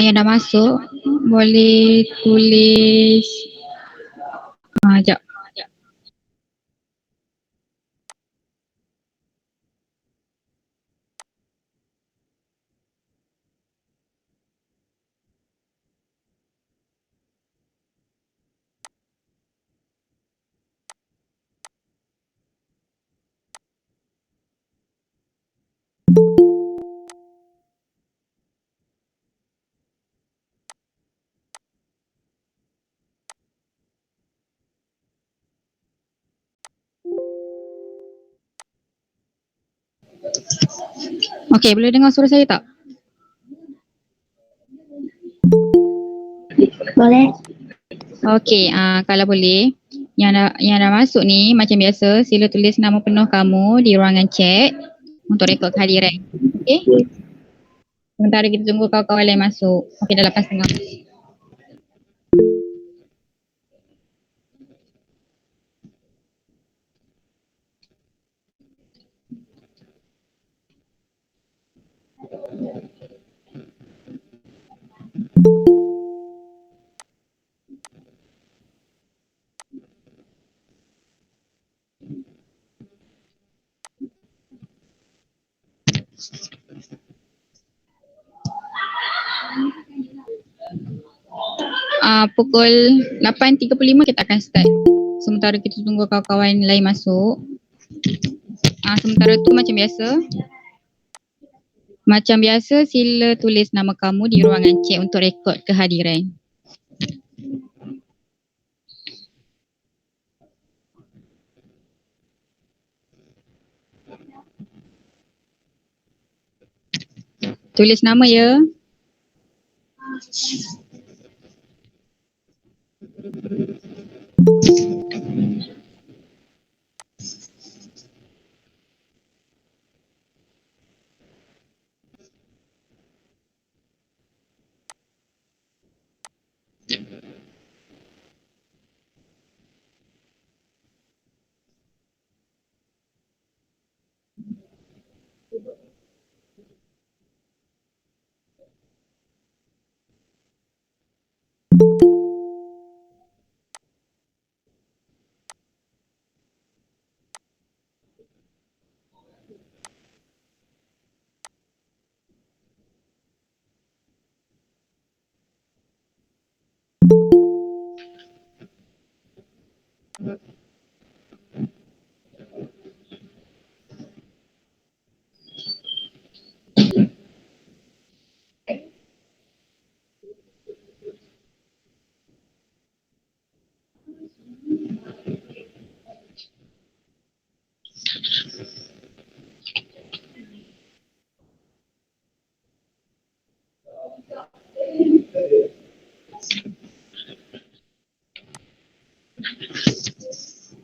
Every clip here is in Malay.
Yang dah masuk boleh tulis jap. Okey, boleh dengar suara saya tak? Boleh. Okey, kalau boleh yang dah masuk ni macam biasa sila tulis nama penuh kamu di ruangan chat untuk rekod kehadiran. Okey? Sementara kita tunggu kawan-kawan lain masuk. Okey, dah 8.30. Pukul 8.35 kita akan start. Sementara kita tunggu kawan-kawan lain masuk. Sementara tu macam biasa sila tulis nama kamu di ruangan chat untuk rekod kehadiran. Tulis nama ya.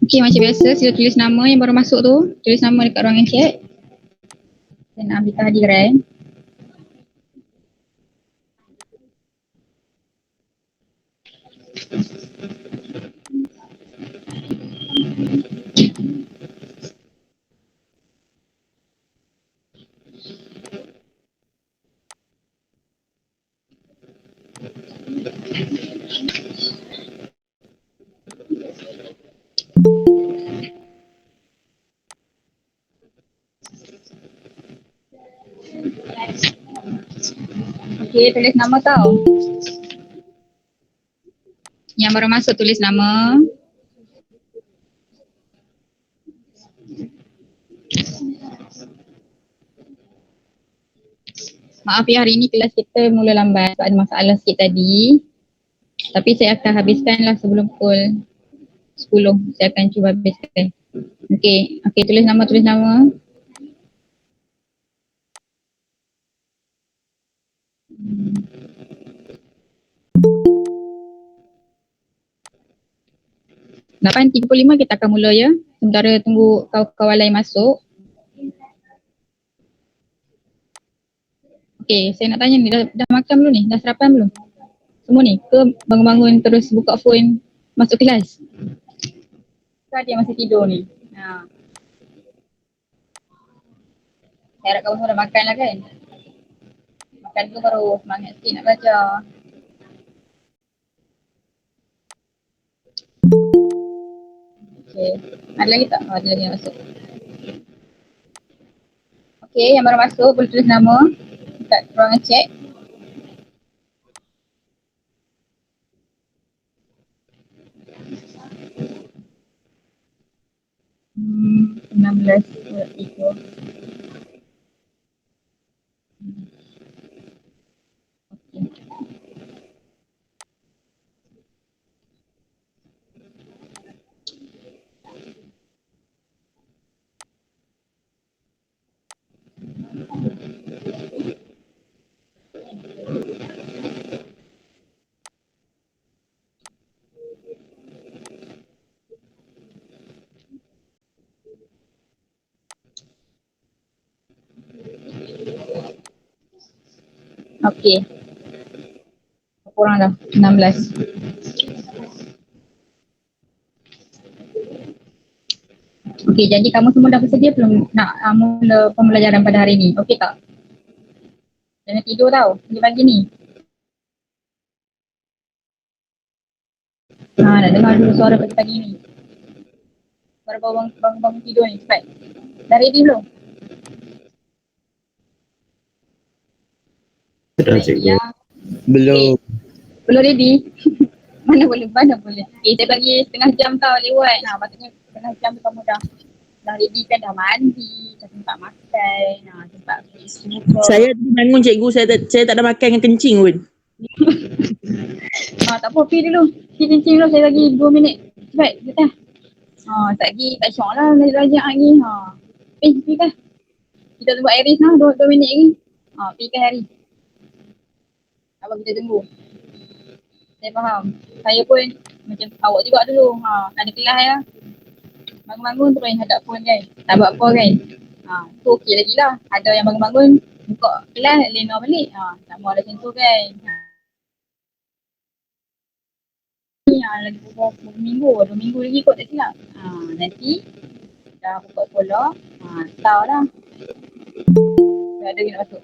Okey, macam biasa sila tulis nama yang baru masuk tu. Tulis nama dekat ruangan chat. Dan ambil kehadiran. Okey, tulis nama tau. Yang baru masuk tulis nama. Maaf ya, hari ni kelas kita mula lambat sebab ada masalah sikit tadi. Tapi saya akan habiskanlah sebelum pukul 10. Saya akan cuba habiskan. Okey, tulis nama. 8.35 kita akan mula ya. Sementara tunggu kawan-kawan lain masuk. Okey, saya nak tanya ni, dah makan belum ni? Dah sarapan belum? Semua ni? Ke bangun-bangun terus buka phone masuk kelas? Ke dia masih tidur ni? Saya harap kamu semua dah makan lah kan? Kan tu baru semangat sikit nak baca. Okay. Ada lagi tak? Ada lagi yang masuk. Okay, yang baru masuk boleh tulis nama dekat ruangan chat. Hmm, 16.3. Okey. Kurang dah 16. Okey, jadi kamu semua dah bersedia belum nak mula pembelajaran pada hari ni? Okey tak? Jangan tidur tau, pagi-pagi ni. Nak dengar dulu suara pagi-pagi ni. Suara bangun tidur ni, cepat. Dah ready belum? Dah cikgu. Ya. Belum. Belum ready? Mana boleh. Saya bagi setengah jam tau lewat. Patutnya setengah jam tu kamu dah ready kan, dah mandi, dah sempat makan, sempat isi muka. Saya tadi bangun cikgu, saya tak ada makan dengan kencing pun. Tak apa, pergi dulu. Pergi kencing dulu, saya bagi 2 minit. Cepat, kita. Tak pergi, tak syok lah belajar lagi. Pergi kan. Kita tunggu Iris lah, 2 minit lagi. Pergi kan Iris. Abang kita tunggu. Saya faham. Saya pun macam awak juga dulu. Ada kelas ya. Bangun-bangun terus hadap phone kan. Tak buat apa kan. Tu okey lagi lah. Ada yang bangun-bangun, buka kelas, lena balik. Tak mahu macam tu kan. Lagi beberapa minggu, 2 minggu lagi kot tak silap. Nanti dah buka sekolah, tahu dah. Dah ada yang nak masuk.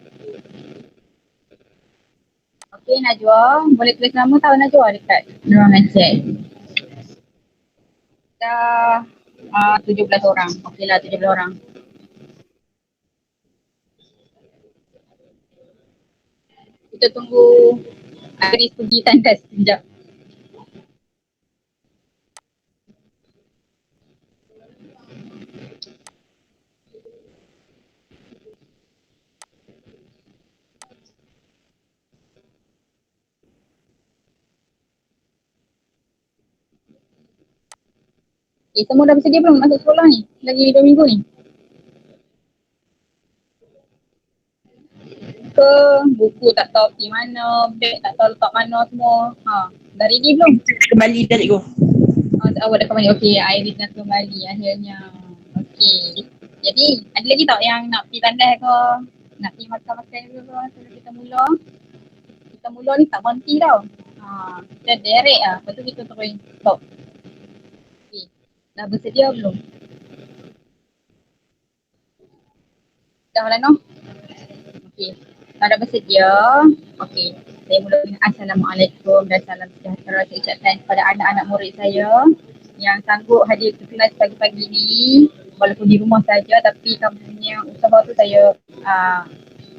Okey Najwa, boleh tulis nama tahu Najwa dekat ruangan chat. Dah 17 orang. Okey lah 17 orang. Kita tunggu Iris pergi tandas sekejap. Semua dah bersedia belum masuk sekolah ni? Lagi 2 minggu ni? Ke buku tak tahu pergi mana, beg tak tahu letak mana semua. Dah ready belum? Kembali dah cikgu. Awak dah kembali. Okey, Iris dah kembali akhirnya. Okey. Jadi, ada lagi tak yang nak pergi tandas ke? Nak pergi makan-makan ke? Sebelum kita mula. Kita mula ni tak berhenti tau. Kita direct lah. Lepas tu kita terus stop. Okey. Dah bersedia belum? Dah Lano? Okey. Dah bersedia. Okey. Saya mula dengan Assalamualaikum dan salam sejahtera saya ucapkan kepada anak-anak murid saya yang sanggup hadir ke kelas pagi-pagi ni walaupun di rumah saja, tapi kamu punya usaha tu saya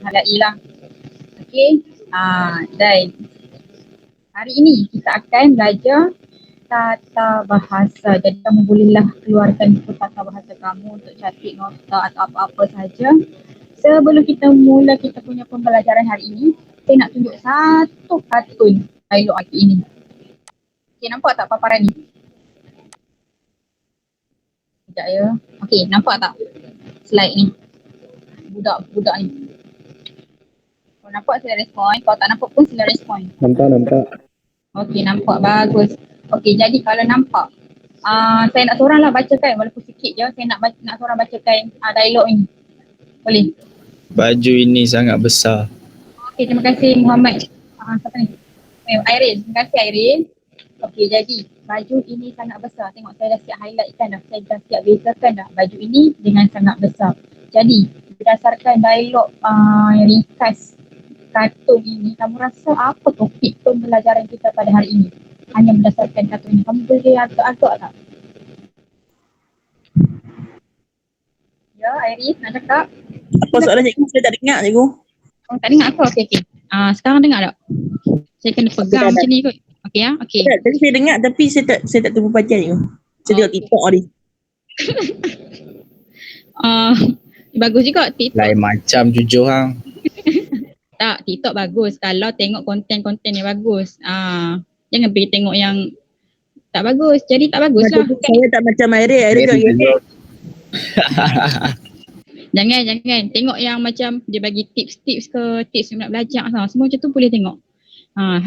hargai lah. Okey. Dan hari ini kita akan belajar tata bahasa. Jadi kamu bolehlah keluarkan buku tata bahasa kamu untuk catat nota atau apa-apa saja. Sebelum kita mula kita punya pembelajaran hari ini, saya nak tunjuk satu kartun dialog hari ini. Okey, nampak tak paparan ni? Sekejap ya. Okey, nampak tak slide ni? Budak ni. Kalau nampak sila respon, kalau tak nampak pun sila respon. Nampak. Okey, nampak. Bagus. Okey, jadi kalau nampak, saya nak seorang lah bacakan walaupun sikit je. Saya nak seorang bacakan dialog ni. Boleh? Baju ini sangat besar. Okey, terima kasih Muhammad. Siapa ni? Irene. Terima kasih Irene. Okey, jadi baju ini sangat besar. Tengok saya dah siap highlightkan dah. Saya dah siap bezakan dah baju ini dengan sangat besar. Jadi berdasarkan dialog yang ringkas kartun ini, kamu rasa apa topik pembelajaran kita pada hari ini? Hanya berdasarkan kartun ini. Kamu boleh agak-agak tak? Ya, Iris nak cakap. Apa soalan cikgu? Saya tak dengar cikgu. Oh, tak dengar aku? Okey. Sekarang dengar tak? Saya kena pegang macam ni kot. Okey ya? Okey. Tak, tadi saya dengar tapi saya tak tumpu baca cikgu. Saya tengok TikTok tadi. Bagus juga TikTok. Lain macam jujur hang. Tak, TikTok bagus kalau tengok konten-konten yang bagus. Jangan pergi tengok yang tak bagus. Jadi tak bagus lah. Saya tak macam Airi tengok Jangan. Tengok yang macam dia bagi tips-tips ke, tips yang nak belajar. Semua macam tu boleh tengok.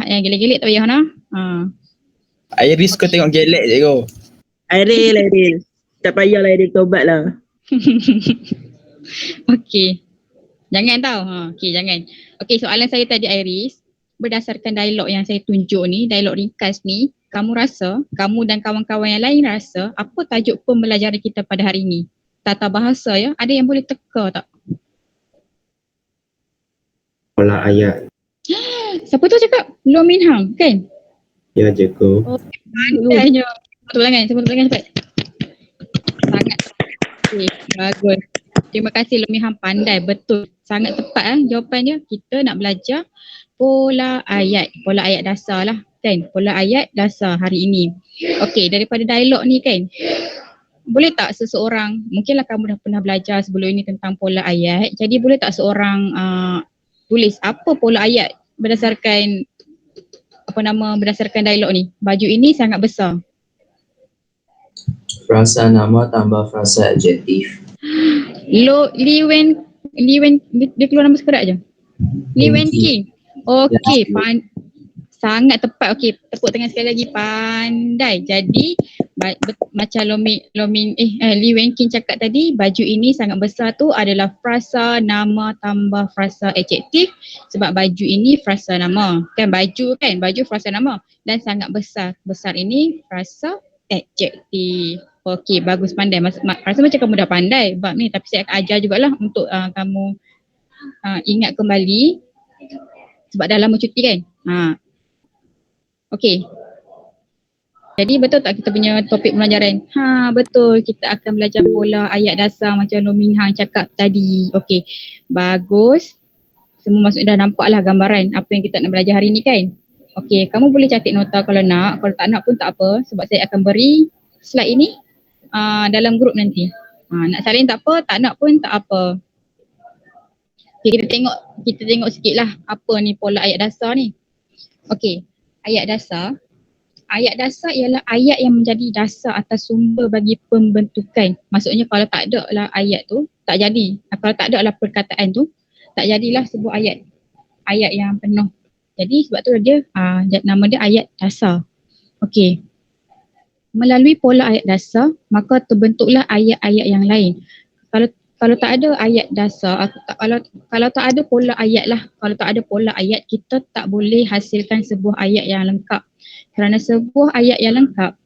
Yang gelik-gelik tak payah Hana. Iris kau tengok gelek je kau. Airi. Tak payahlah Airi taubat lah. Okey. Jangan tau. Okey, jangan. Okey, soalan saya tadi Iris, berdasarkan dialog yang saya tunjuk ni, dialog ringkas ni, kamu rasa, kamu dan kawan-kawan yang lain rasa, apa tajuk pembelajaran kita pada hari ni? Tata bahasa ya, ada yang boleh teka tak? Pola ayat. Siapa tu cakap? Lo Min Hang, kan? Ya cikgu. Oh, pandainya. Tepuk tangan cepat. Sangat okey, bagus. Terima kasih Lo Min Hang, pandai, betul. Sangat tepat jawapan dia. Kita nak belajar pola ayat dasar lah kan? Pola ayat dasar hari ini. Okey, daripada dialog ni kan, boleh tak seseorang, mungkinlah kamu dah pernah belajar sebelum ini tentang pola ayat, jadi boleh tak seorang tulis apa pola ayat berdasarkan dialog ni? Baju ini sangat besar. Frasa nama tambah frasa adjektif. Li Wen dia keluar nama sekerat je. Li Wen King. Okey, sangat tepat. Okey, tepuk tangan sekali lagi, pandai. Jadi macam Li Wen King cakap tadi, baju ini sangat besar tu adalah frasa nama tambah frasa adjektif, sebab baju ini frasa nama. Kan baju frasa nama dan sangat besar. Besar ini frasa adjektif. Okey, bagus, pandai. Rasa macam kamu dah pandai bab ni, tapi saya akan ajar jugalah untuk kamu ingat kembali sebab dah lama cuti kan. Okey. Jadi betul tak kita punya topik pembelajaran? Betul, kita akan belajar pola ayat dasar macam Lo Min Hang cakap tadi. Okey, bagus. Semua maksudnya dah nampak lah gambaran apa yang kita nak belajar hari ni kan. Okey, kamu boleh catat nota kalau nak. Kalau tak nak pun tak apa, sebab saya akan beri slide ini dalam grup nanti. Nak salin tak apa, tak nak pun tak apa. Okay, kita tengok sikit lah apa ni pola ayat dasar ni. Okey, ayat dasar ialah ayat yang menjadi dasar atas sumber bagi pembentukan. Maksudnya kalau tak ada lah ayat tu, tak jadi. Kalau tak ada lah perkataan tu, tak jadilah sebuah ayat yang penuh. Jadi sebab tu dia nama dia ayat dasar. Okey. Melalui pola ayat dasar, maka terbentuklah ayat-ayat yang lain. Kalau tak ada ayat dasar, kalau tak ada pola ayat lah, kalau tak ada pola ayat, kita tak boleh hasilkan sebuah ayat yang lengkap. Kerana sebuah ayat yang lengkap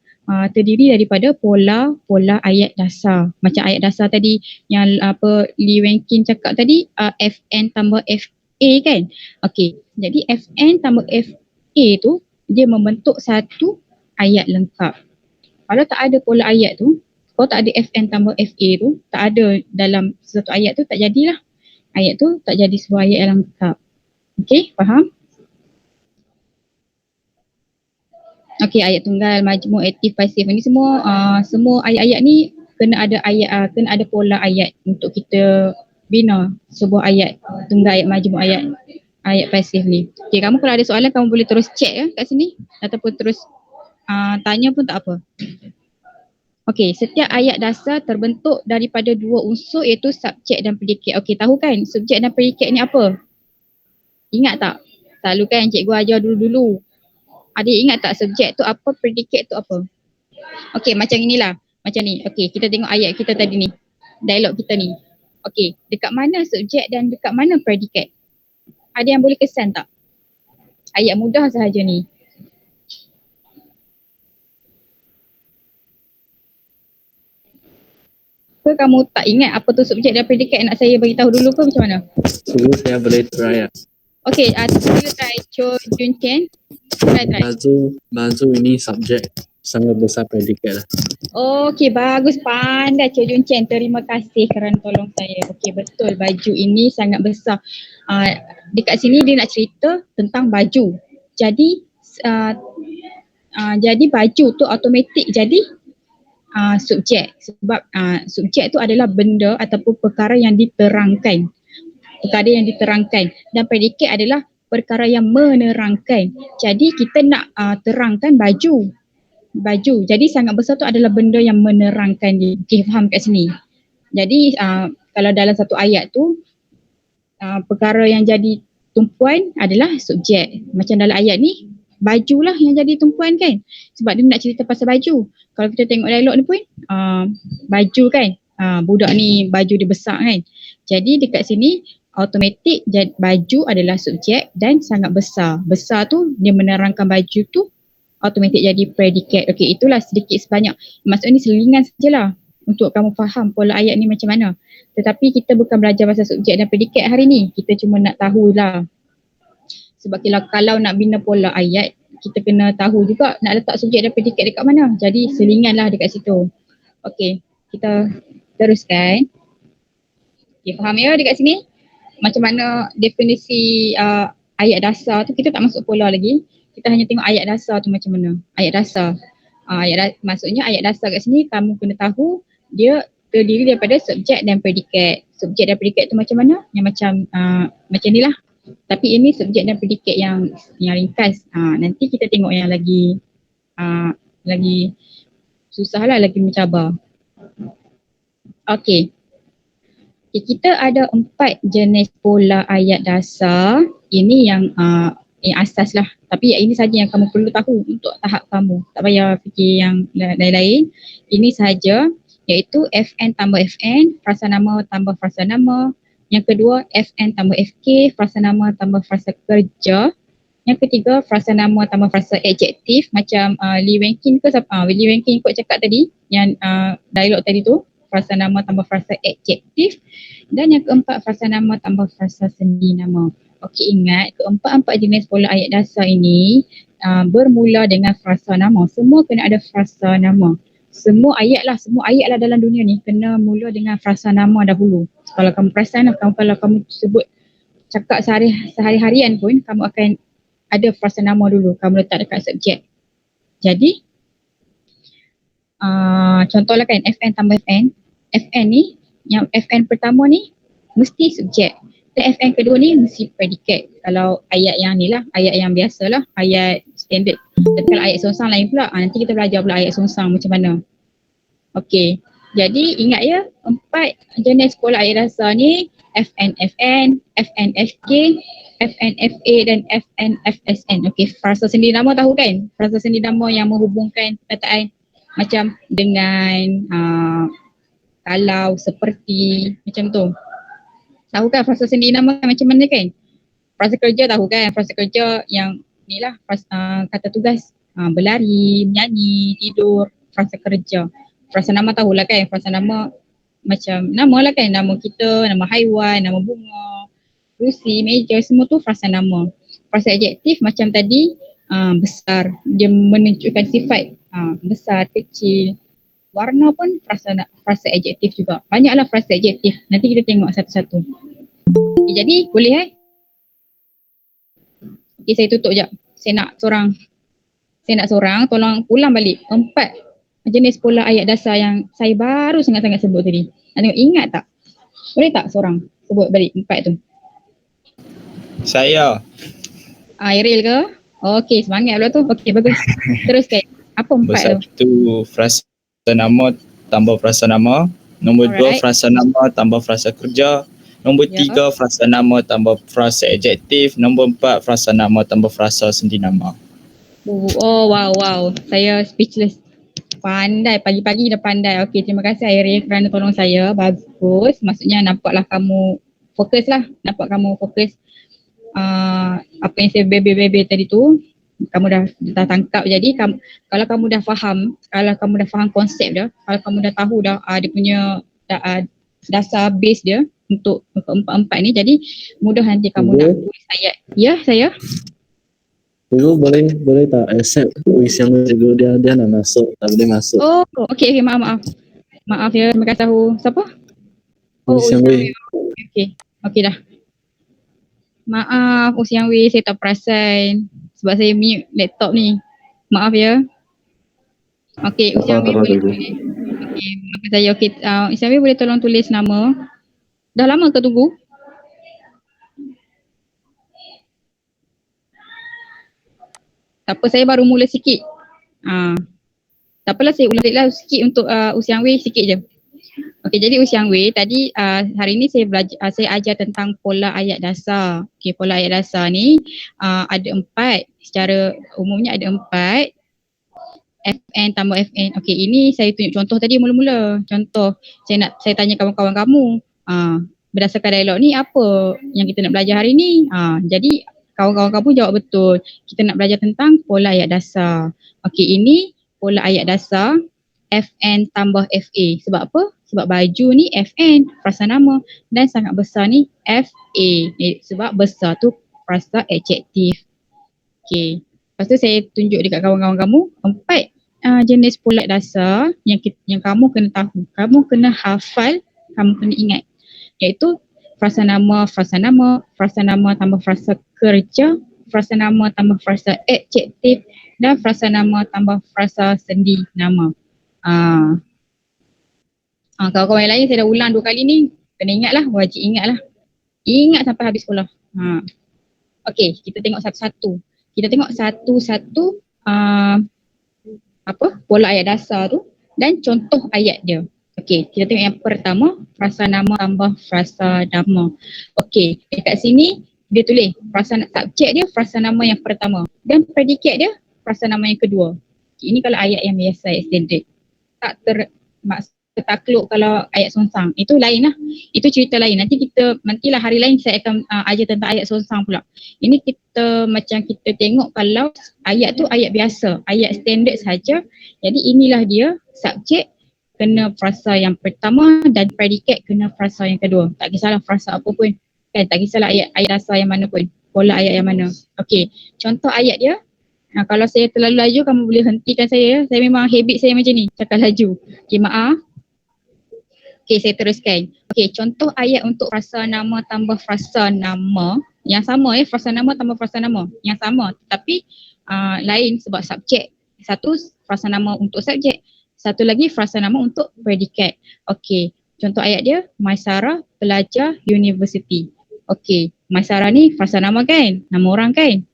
terdiri daripada pola ayat dasar. Macam ayat dasar tadi yang Li Wen King cakap tadi, FN tambah FA kan. Okey, jadi FN tambah FA tu dia membentuk satu ayat lengkap. Kalau tak ada pola ayat tu, kalau tak ada FN tambah FA tu, tak ada dalam satu ayat tu, tak jadilah. Ayat tu tak jadi sebuah ayat yang lengkap. Okey, faham? Okey, ayat tunggal, majmuk, aktif, pasif, ini semua ayat-ayat ni kena ada pola ayat untuk kita bina sebuah ayat tunggal, ayat majmuk, ayat pasif ni. Okey, kamu kalau ada soalan kamu boleh terus check kat sini ataupun terus tanya pun tak apa. Okey, setiap ayat dasar terbentuk daripada dua unsur iaitu subjek dan predikat. Okey, tahu kan subjek dan predikat ni apa? Ingat tak? Selalu kan cikgu ajar dulu-dulu. Ada ingat tak subjek tu apa, predikat tu apa? Okey, macam inilah. Macam ni. Okey, kita tengok ayat kita tadi ni. Dialog kita ni. Okey, dekat mana subjek dan dekat mana predikat? Ada yang boleh kesan tak? Ayat mudah sahaja ni. Ke kamu tak ingat apa tu subjek dan predikat, nak saya bagi tahu dulu ke macam mana? Saya boleh try lah. Okay, sila try Cho Jun Chen. Try. Baju ini subjek, sangat besar predikat lah. Okay, bagus, pandai Cho Jun Chen. Terima kasih kerana tolong saya. Okay, betul, baju ini sangat besar. Dekat sini dia nak cerita tentang baju. Jadi jadi baju tu automatik jadi subjek, sebab subjek tu adalah benda ataupun perkara yang diterangkan. Dan predikat adalah perkara yang menerangkan. Jadi kita nak terangkan baju. Jadi sangat besar tu adalah benda yang menerangkan dia. Okay, faham kat sini. Jadi kalau dalam satu ayat tu perkara yang jadi tumpuan adalah subjek. Macam dalam ayat ni, bajulah yang jadi tumpuan kan. Sebab dia nak cerita pasal baju. Kalau kita tengok dialog ni pun baju kan. Budak ni baju dia besar kan. Jadi dekat sini automatik baju adalah subjek dan sangat besar. Besar tu dia menerangkan baju tu automatik jadi predikat. Okey, itulah sedikit sebanyak. Maksudnya ni selingan sajalah untuk kamu faham pola ayat ni macam mana. Tetapi kita bukan belajar pasal subjek dan predikat hari ni. Kita cuma nak tahulah. Sebab kalau nak bina pola ayat, kita kena tahu juga nak letak subjek dan predikat dekat mana. Jadi selinganlah dekat situ. Okey, kita teruskan. Okay, faham ya dekat sini? Macam mana definisi ayat dasar tu, kita tak masuk pola lagi. Kita hanya tengok ayat dasar tu macam mana. Ayat dasar. Maksudnya ayat dasar kat sini kamu kena tahu dia terdiri daripada subjek dan predikat. Subjek dan predikat tu macam mana? Yang macam ni lah. Tapi ini subjek dan predikat yang ringkas. Nanti kita tengok yang lagi susah lah, lagi mencabar. Okay, kita ada 4 jenis pola ayat dasar. Ini yang asas lah. Tapi ini saja yang kamu perlu tahu untuk tahap kamu. Tak payah fikir yang lain-lain. Ini sahaja, iaitu FN tambah FN, frasa nama tambah frasa nama. Yang kedua, FN tambah FK, frasa nama tambah frasa kerja. Yang ketiga, frasa nama tambah frasa adjektif. Macam Lee Wen Kin ke siapa? Lee Wen Kin kot cakap tadi, yang dialog tadi tu. Frasa nama tambah frasa adjektif. Dan yang keempat, frasa nama tambah frasa sendi nama. Okey, ingat keempat-empat jenis pola ayat dasar ini bermula dengan frasa nama. Semua kena ada frasa nama. Semua ayat lah dalam dunia ni kena mula dengan frasa nama dahulu. Kalau kamu perasan, kalau kamu sebut cakap sehari-harian pun, kamu akan ada frasa nama dulu. Kamu letak dekat subjek. Jadi contohlah kan, FN tambah FN. FN ni, yang FN pertama ni mesti subjek. Dan FN kedua ni mesti predikat. Kalau ayat yang ni lah, ayat yang biasa lah, ayat standard. Tapi kalau ayat songsang lain pula, nanti kita belajar pula ayat songsang macam mana. Okey, jadi ingat ya, 4 jenis pola ayat dasar ni, FN FN, FN FK, FN FA dan FN FSN. Okey, frasa sendi nama tahu kan? Frasa sendi nama yang menghubungkan perkataan macam dengan, kalau, seperti, macam tu. Tahu kan frasa sendi nama macam mana kan? Frasa kerja tahu kan? Frasa kerja yang ni lah, kata tugas, berlari, menyanyi, tidur, frasa kerja. Frasa nama tahulah kan? Frasa nama macam nama lah kan? Nama kita, nama haiwan, nama bunga, kerusi, meja, semua tu frasa nama. Frasa adjektif macam tadi, besar, dia menunjukkan sifat, besar, kecil. Warna pun frasa adjektif juga. Banyaklah frasa adjektif. Nanti kita tengok satu-satu. Okay, jadi boleh Okay, saya tutup sekejap. Saya nak seorang tolong ulang balik 4 jenis pola ayat dasar yang saya baru sangat-sangat sebut tadi. Nak tengok ingat tak? Boleh tak seorang sebut balik 4 tu? Saya. Iril ke? Okey, semangat pula tu. Okey, bagus. Teruskan. Apa 4 Nombor tu? 1, frasa nama tambah frasa nama. Nombor 2, Alright. frasa nama tambah frasa kerja. Nombor Ya. 3, frasa nama tambah frasa adjektif. Nombor 4, frasa nama tambah frasa sendi nama. Oh, wow. Saya speechless. Pandai, pagi-pagi dah pandai. Okey, terima kasih Iril kerana tolong saya. Bagus. Maksudnya nampaklah kamu fokus lah. Apa yang saya bebe tadi tu, kamu dah tangkap. Jadi kalau kamu dah faham, konsep dia, kalau kamu dah tahu dah dia punya dasar base dia, untuk keempat-empat ni, jadi mudah nanti kamu nak tulis ayat. Ya, saya? Cikgu boleh tak accept kuis yang cikgu dia nak masuk, tak boleh masuk. Oh, okey, maaf. Maaf ya, terima kasih tahu. Siapa? Kuis yang Usiang Wei. Okey dah. Maaf Usiang Wei, saya tak perasan sebab saya mute laptop ni. Maaf ya. Okey, Usiang Wei boleh tulis. Okey, maaf saya. Okey, Usiang Wei boleh tolong tulis nama. Dah lama ke tunggu? Tak apa, saya baru mula sikit. Tak apalah, saya ulang lah sikit untuk Usiang Wei sikit je. Okey, jadi Usiang Wei tadi hari ni saya saya ajar tentang pola ayat dasar. Okey, pola ayat dasar ni ada 4. Secara umumnya ada 4. FN tambah FN. Okey, ini saya tunjuk contoh tadi mula-mula. Contoh, saya tanya kawan-kawan kamu, berdasarkan dialog ni apa yang kita nak belajar hari ni? Jadi kawan-kawan kamu jawab betul. Kita nak belajar tentang pola ayat dasar. Okey, ini pola ayat dasar FN tambah FA. Sebab apa? Sebab baju ni FN, frasa nama, dan sangat besar ni FA. Sebab besar tu frasa adjektif. Okey. Lepas tu saya tunjuk dekat kawan-kawan kamu 4 jenis pola dasar yang kamu kena tahu. Kamu kena hafal, kamu kena ingat. Iaitu frasa nama tambah frasa kerja, frasa nama tambah frasa adjektif, dan frasa nama tambah frasa sendi nama. Kawan-kawan yang lain saya dah ulang 2 kali ni, kena ingatlah, wajib ingatlah. Ingat sampai habis sekolah. Okey, kita tengok satu-satu. Kita tengok satu-satu pola ayat dasar tu dan contoh ayat dia. Okey, kita tengok yang pertama, frasa nama tambah frasa nama. Okey, dekat sini dia tulis subjek dia frasa nama yang pertama dan predikat dia frasa nama yang kedua. Okay, ini kalau ayat yang biasa, ayat standard. Tak tertakluk kalau ayat songsang. Itu lain lah. Itu cerita lain. Nantilah hari lain saya akan ajar tentang ayat songsang pula. Ini kita tengok kalau ayat tu ayat biasa, ayat standard saja. Jadi inilah dia, subjek kena frasa yang pertama dan predikat kena frasa yang kedua. Tak kisahlah frasa apa pun. Kan, tak kisahlah ayat dasar yang mana pun. Pola ayat yang mana. Okey, contoh ayat dia. Kalau saya terlalu laju, kamu boleh hentikan saya. Saya memang habit saya macam ni, cakap laju. Okey, maaf. Okey, saya teruskan. Okey, contoh ayat untuk frasa nama tambah frasa nama. Yang sama frasa nama tambah frasa nama. Yang sama, tapi lain sebab subjek. Satu frasa nama untuk subjek, satu lagi frasa nama untuk predikat. Okey, contoh ayat dia, Maisarah pelajar universiti. Okey, Maisarah ni frasa nama kan? Nama orang kan?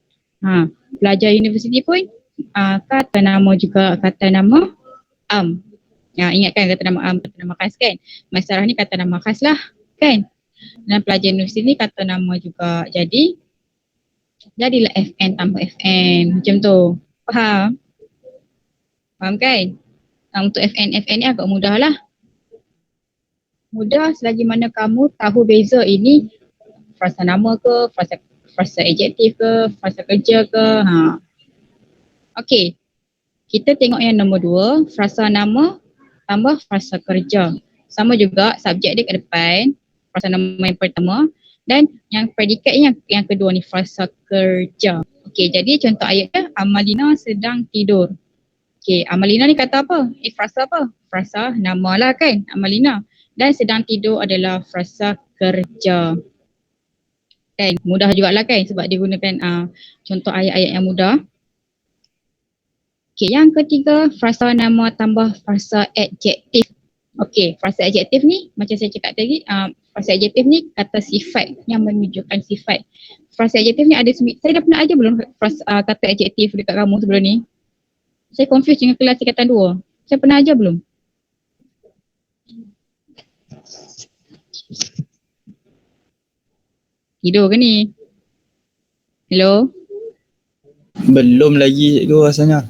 Pelajar universiti pun kata nama juga, kata nama ingat kan kata nama kata nama khas kan? Maisarah ni kata nama khas lah kan? Dan pelajar universiti ni kata nama juga. Jadilah FN tambah FN macam tu. Faham? Faham kan? Untuk FN ni agak mudah lah. Mudah selagi mana kamu tahu beza ini frasa nama ke, frasa adjektif ke, frasa kerja ke. Okey. Kita tengok yang nombor 2, frasa nama tambah frasa kerja. Sama juga subjek dia kat depan, frasa nama yang pertama, dan yang predikat yang kedua ni frasa kerja. Okey, jadi contoh ayatnya Amalina sedang tidur. Okey, Amalina ni kata apa? Frasa apa? Frasa nama lah kan, Amalina. Dan sedang tidur adalah frasa kerja. Kan, mudah jugalah kan sebab dia gunakan contoh ayat-ayat yang mudah. Okey, yang ketiga, frasa nama tambah frasa adjektif. Okey, frasa adjektif ni macam saya cakap tadi, frasa adjektif ni kata sifat yang menunjukkan sifat. Frasa adjektif ni ada saya dah pernah ajar belum kata adjektif dekat kamu sebelum ni? Saya confused dengan kelas tingkatan 2. Saya pernah ajar belum? Tidur ke ni? Hello? Belum lagi cikgu rasanya.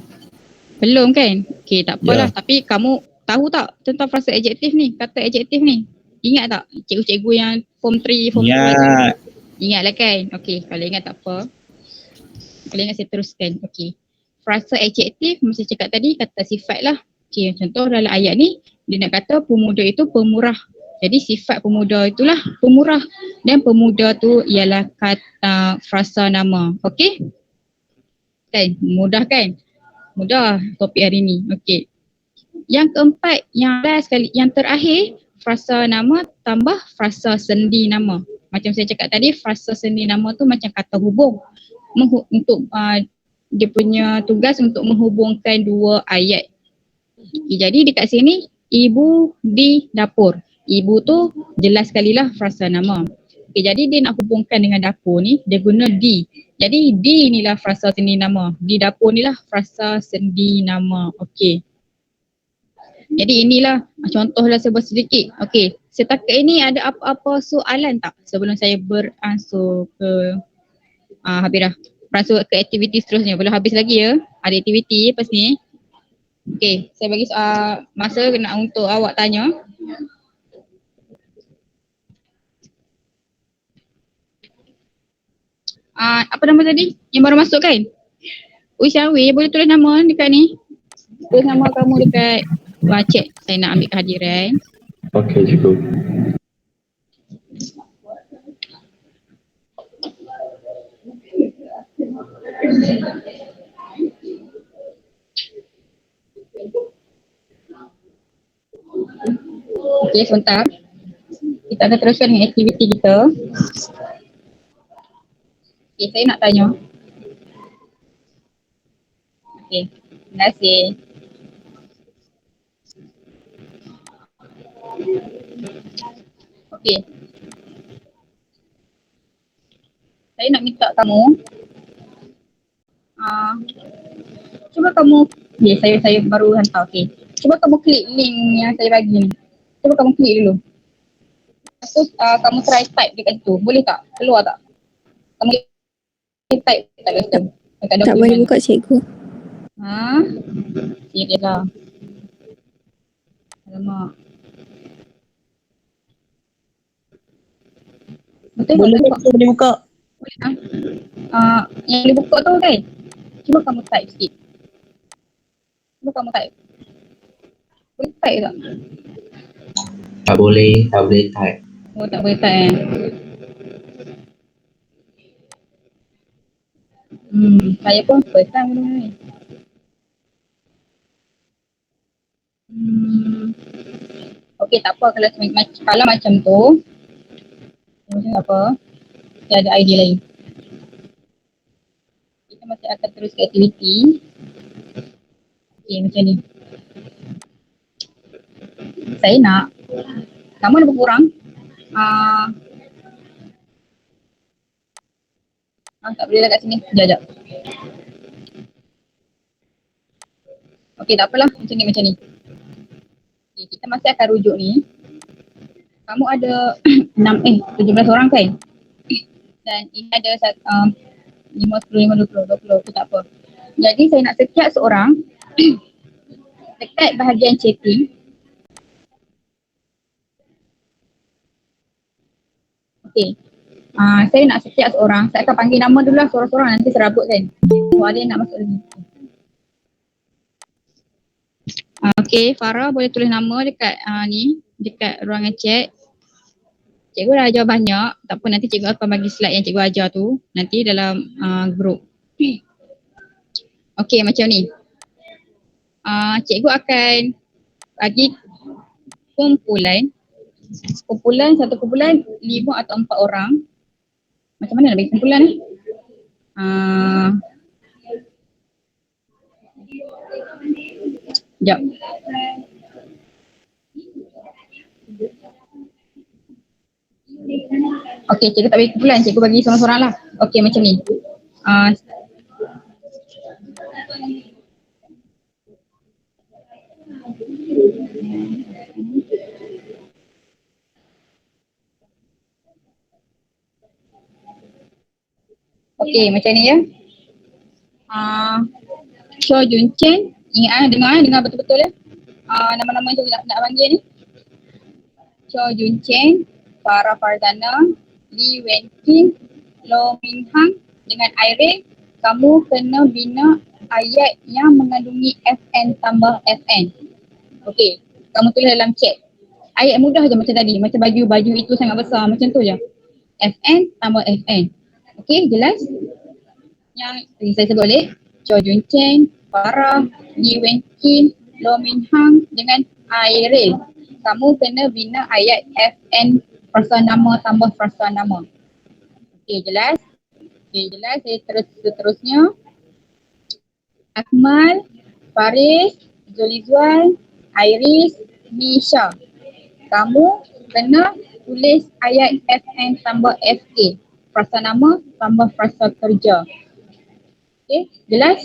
Belum kan? Okey, tak apalah. Ya. Tapi kamu tahu tak tentang frasa adjektif ni, kata adjektif ni? Ingat tak cikgu-cikgu yang form 3, form 2? Ingat. Ingatlah kan? Okey, kalau ingat tak apa. Kalau ingat saya teruskan. Okey. Frasa adjektif macam cakap tadi, kata sifat lah. Okey, contoh dalam ayat ni dia nak kata pemuda itu pemurah. Jadi sifat pemuda itulah pemurah dan pemuda tu ialah kata frasa nama. Okey? Kan? Mudah kan? Mudah topik hari ni. Okey. Yang keempat, yang last sekali, yang terakhir, frasa nama tambah frasa sendi nama. Macam saya cakap tadi, frasa sendi nama tu macam kata hubung. Untuk dia punya tugas untuk menghubungkan dua ayat. Okay, jadi dekat sini, ibu di dapur. Ibu tu jelas sekali lah frasa nama. Okay, jadi dia nak hubungkan dengan dapur ni, dia guna di. Jadi di inilah frasa sendi nama. Di dapur inilah frasa sendi nama. Okey. Jadi inilah contohlah sebuah sedikit. Okey. Setakat ini ada apa-apa soalan tak sebelum saya beransur ke habis dah. Beransur ke aktiviti seterusnya. Belum habis lagi ya. Ada aktiviti lepas ni. Okey, saya bagi masa nak untuk awak tanya. Apa nama tadi? Yang baru masuk kan? Usyawi, boleh tulis nama dekat ni? Tulis nama kamu dekat chat. Saya nak ambil kehadiran. Okey, cikgu. Okey, sebentar. Kita akan teruskan dengan aktiviti kita. Okey, saya nak tanya. Okey, terima kasih. Okey. Saya nak minta kamu cuba kamu, saya baru hantar. Okey. Cuba kamu klik link yang saya bagi ni. Cuba kamu klik dulu. Lepas tu kamu try type dekat situ. Boleh tak? Keluar tak? Kamu type dekat situ. Tak boleh buka cikgu. Serius lah. Alamak. Betul Boleh tak? tak boleh buka? Boleh tak? Yang boleh buka tu kan? Cuba kamu type sikit. Cuba kamu type. Boleh type tak? Tak boleh type. Oh, tak boleh type saya pun first time benda ni. Okey, tak apa kalau macam tu. Macam apa? Kita ada idea lain. Kita masih akan terus ke aktiviti. Okey, macam ni. Saya nak kamu ada berapa orang? Tak boleh lah kat sini. Sekejap. Okey, tak apalah. Macam ni. Okay, kita masih akan rujuk ni. Kamu ada 17 orang kan? Dan ini ada 5, 10, 15, 20, tak apa. Jadi saya nak setiap seorang dekat bahagian chatting. Okey. Saya nak setiap seorang, saya akan panggil nama dulu lah seorang-seorang, nanti serabut kan. So ada yang nak masuk lagi. Okey, Farah boleh tulis nama dekat dekat ruangan chat. Cikgu dah ajar banyak, tak apa nanti cikgu akan bagi slide yang cikgu ajar tu nanti dalam group. Okey, macam ni. Cikgu akan bagi satu kumpulan 5 atau 4 orang. Macam mana nak bagi kumpulan ni? Sekejap. Okey, cikgu tak bagi kumpulan, cikgu bagi seorang-seorang lah. Okey, macam ni. Okey, macam ni ya. Cho Jun Chen, ingat dengar betul-betul ya. Nama-nama yang cikgu nak panggil ni. Cho Jun Chen, Farah Fardana, Lee Wen Kin, Lo Min Hang dengan Irene. Kamu kena bina ayat yang mengandungi FN tambah FN. Okey, kamu tulis dalam chat. Ayat mudah je macam tadi. Macam baju itu sangat besar. Macam tu je. FN tambah FN. Okey, jelas? Yang saya sebut balik. Cho Jun Chen, Farah, Lee Wen Kim, Lo Min Hang dengan Iril. Kamu kena bina ayat FN frasa nama tambah frasa nama. Okey, jelas? Okey, jelas. Saya seterusnya. Akmal, Faris, Zulizwan, Iris, Misha. Kamu kena tulis ayat FN tambah FA. Frasa nama tambah frasa kerja. Okey, jelas?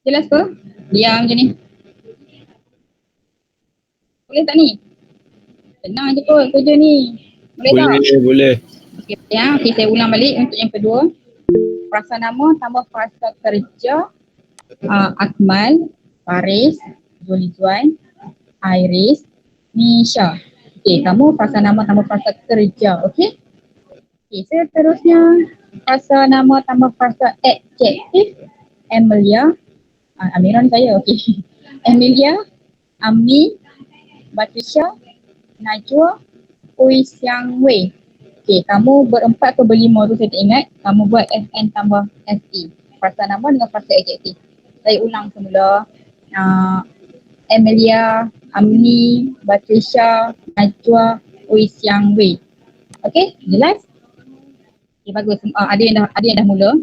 Jelas ke? Diam je ni. Boleh tak ni? Senang je kot kerja ni. Boleh tak? Boleh. Okey, ya. Okey, saya ulang balik untuk yang kedua. Frasa nama tambah frasa kerja. Akmal, Faris, Zulizwan, Iris, Misha. Okey, kamu frasa nama tambah frasa kerja. Okey? Okey, seterusnya frasa nama tambah frasa adjektif. Amelia, Amira ni saya. Okey. Amelia, Ami, Batrisha, Najwa, Ui Xiang Wei. Okey, kamu berempat ke berlima tu saya tak ingat. Kamu buat FN tambah SE. Frasa nama dengan frasa adjektif. Saya ulang semula. Amelia, Amni, Batrisha, Najwa, Ui Xiang Wei. Okey, jelas? Okey, bagus. Ada yang dah mula.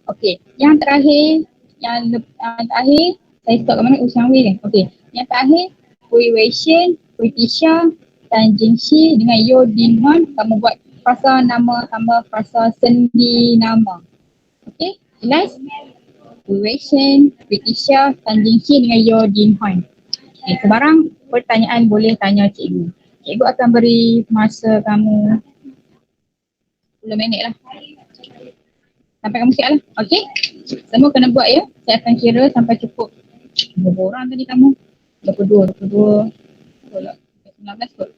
Okey, yang terakhir, terakhir, saya stop kat mana? Ui Xiang Wei kan? Okey, yang terakhir, Hui Wei Shen, Hui Tisha, Tan Jingxi dengan Yo Din Huan. Kamu buat frasa nama tambah frasa sendi nama. Okey, jelas? Hui Wei Shen, Hui Tisha, Tan Jingxi dengan Yo Din Huan. Okay, sebarang pertanyaan boleh tanya cikgu. Cikgu akan beri masa kamu 10 minit lah. Sampai kamu siap lah. Okey? Semua kena buat ya. Saya akan kira sampai cukup. Berapa orang tadi kamu? 22, 19 kot.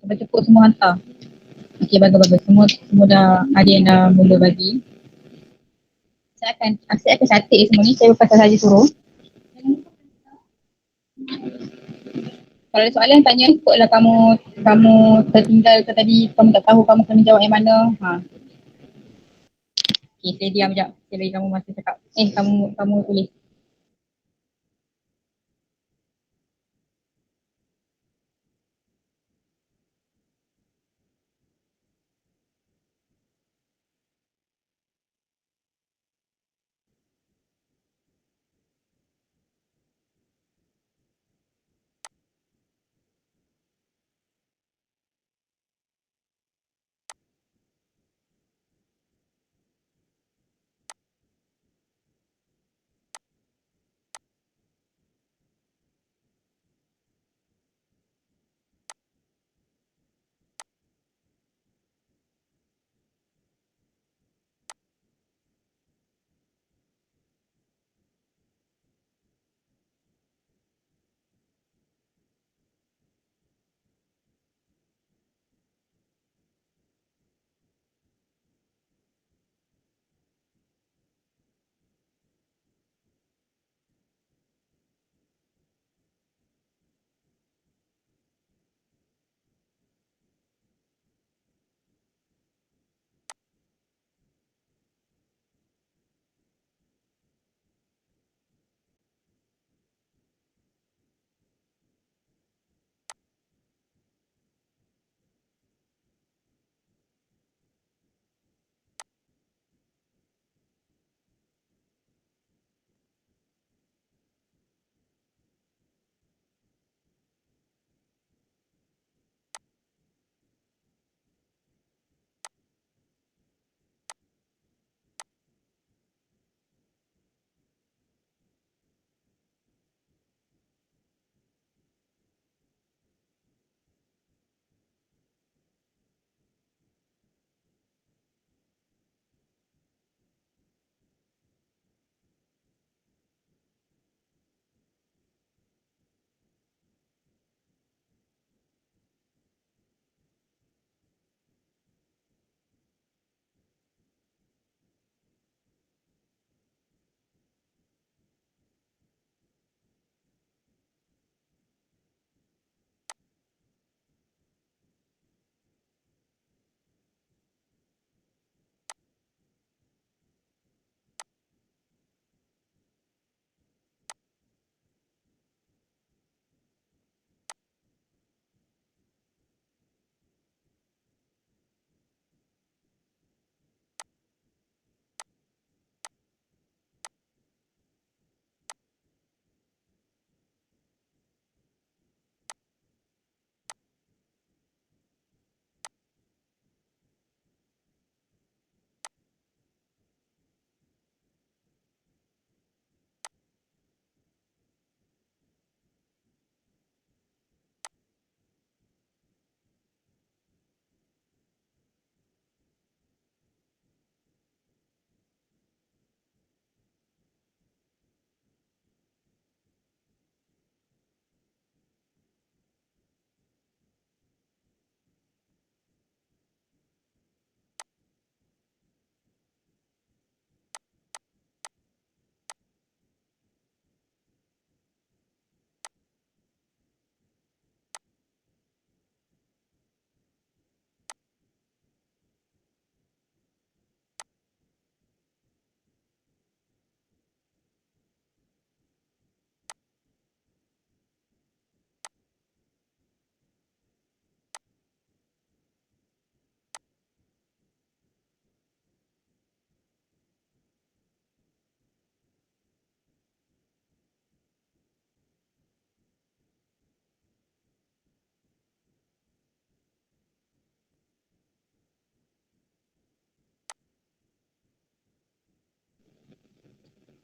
Sampai cukup semua hantar. Okey, bagus-bagus. Semua dah ada yang dah mula bagi. Saya akan catat semua ni. Saya pasal saja suruh. Kalau ada soalan tanya, ikutlah kamu tertinggal ke tadi, kamu tak tahu kamu kena jawab yang mana. Okay, saya diam sekejap. Saya bagi kamu masa cakap. Kamu tulis.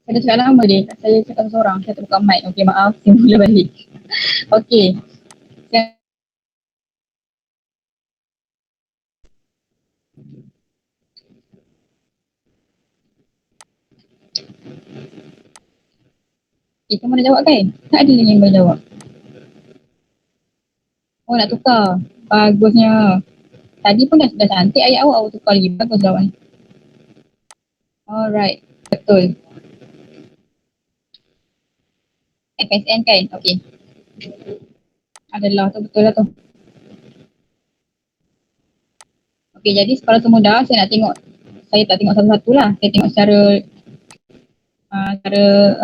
Saya dah cakap lama dia. Saya cakap seorang. Saya terbuka mic. Okey, maaf. Saya mula balik. Okey. Kamu dah jawab kan? Tak ada yang boleh jawab. Oh, nak tukar. Bagusnya. Tadi pun dah cantik ayat awak tukar lagi. Bagus jawapan. Alright. Betul. FSN kan? Okey. Adalah tu, betul lah tu. Okey, jadi sekolah semudah saya nak tengok. Saya tak tengok satu-satu lah. Saya tengok secara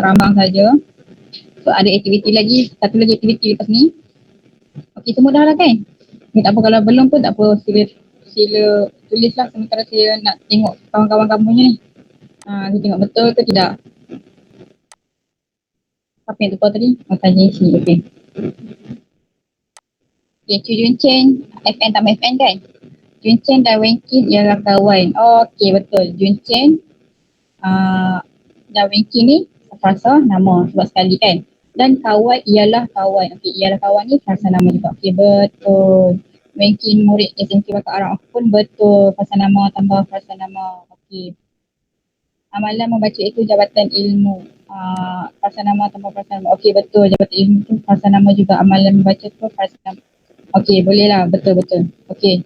rambang saja. So ada aktiviti lagi. Satu lagi aktiviti lepas ni. Okey, semua dah lah kan? Tak apa, kalau belum pun tak apa. Sila tulis lah sementara saya nak tengok kawan-kawan kamunya ni. Saya tengok betul ke tidak. Apa yang tukar tadi? Tanya isi. Okey. Okay, Chu Jun Chen, FN tambah FN kan? Jun Chen dan Wen Kin ialah kawan. Okey, betul. Jun Chen dan Wen Kin ni frasa nama sebab sekali kan? Dan kawan ialah kawan. Okey, ialah kawan ni frasa nama juga. Okey, betul. Wen Kin murid SMK Bakar Arang pun betul. Frasa nama tambah frasa nama. Okey. Amalan membaca itu jabatan ilmu. Frasa nama tambah frasa nama. Okey, betul. Jabatan ilmu tu frasa nama juga. Amalan membaca tu frasa nama. Okey, boleh lah. Betul-betul. Okey.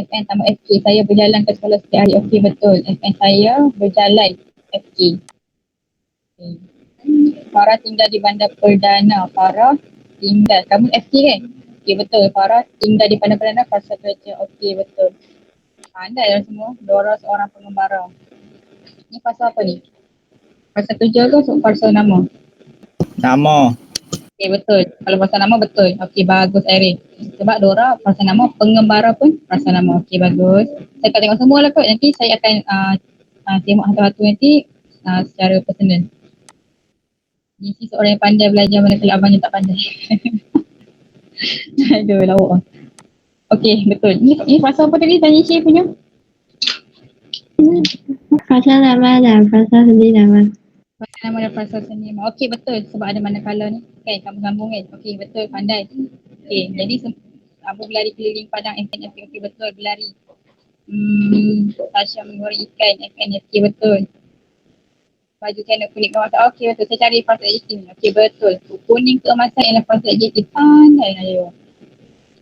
FN tambah FK. Saya berjalan ke sekolah setiap hari. Okey, betul. FN saya berjalan FK. Okay. Farah tinggal di Bandar Perdana. Farah tinggal. Kamu FK kan? Okey, betul. Farah tinggal di Bandar Perdana. Fasa kerja. Okey, betul. Pandai lah semua. Dora seorang pengembara. Ni fasa apa ni? Fasa kerja ke fasa nama? Nama. Okey, betul. Kalau pasal nama betul. Okey, bagus Irene. Sebab Dora pasal nama, pengembara pun pasal nama. Okey, bagus. Saya akan tengok semua lah kot. Nanti saya akan tengok satu-satu nanti secara personal. Mesti seorang yang pandai belajar manakala abangnya tak pandai. Aduh, lawak. Okey, betul. Ni pasal apa tadi tanya Syed punya? Pasal nama dan pasal sendiri nama. Pasal nama dan pasal seni. Okey, betul. Sebab ada manakala ni. Kan, kamu sambung kan? Okey, betul. Pandai. Okey, jadi Abu berlari keliling padang FNFK. Okey, betul. Berlari. Tasha menggoreng ikan FNFK. Betul. Baju kena kuning keemasan. Okey, betul. Saya cari fasa adjektif ni. Okey, betul. Kuning keemasan ialah fasa adjektif. Pandai Nayo.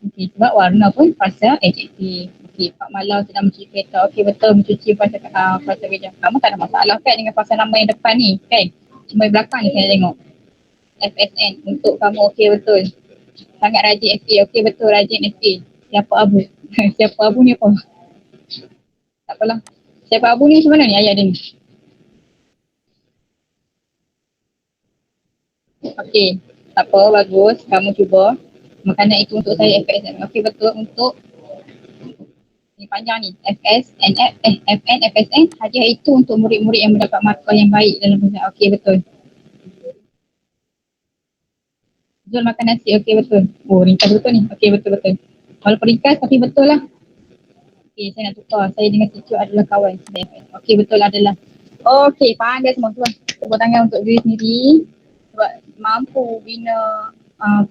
Okey, sebab warna pun fasa adjektif. Okey, Pak Malau sedang mencuci kereta. Okey, betul. Mencuci fasa kerja. Kamu tak ada masalah kan dengan fasa nama yang depan ni kan? Cuma yang belakang ni saya tengok. FSN untuk kamu. Okey, betul. Sangat rajin FA. Okey, betul. Rajin FA. Siapa Abu? Siapa Abu ni apa? Tak apalah. Siapa Abu ni macam mana ni ayat dia ni? Okey, tak apa, bagus. Kamu cuba. Makanan itu untuk saya FSN. Okey, betul. Untuk ni panjang ni. FN, FSN. Hadiah itu untuk murid-murid yang mendapat markah yang baik dalam ujian. Okey, betul. Zul makan nasi. Okey, betul. Oh, ringkas betul ni. Okey, betul-betul. Walaupun ringkas tapi betul lah. Okey, saya nak tukar. Saya dengan Cicu adalah kawan. Okey, betul adalah. Okey, pandai semua tuan. Tepuk tangan untuk diri sendiri. Sebab mampu bina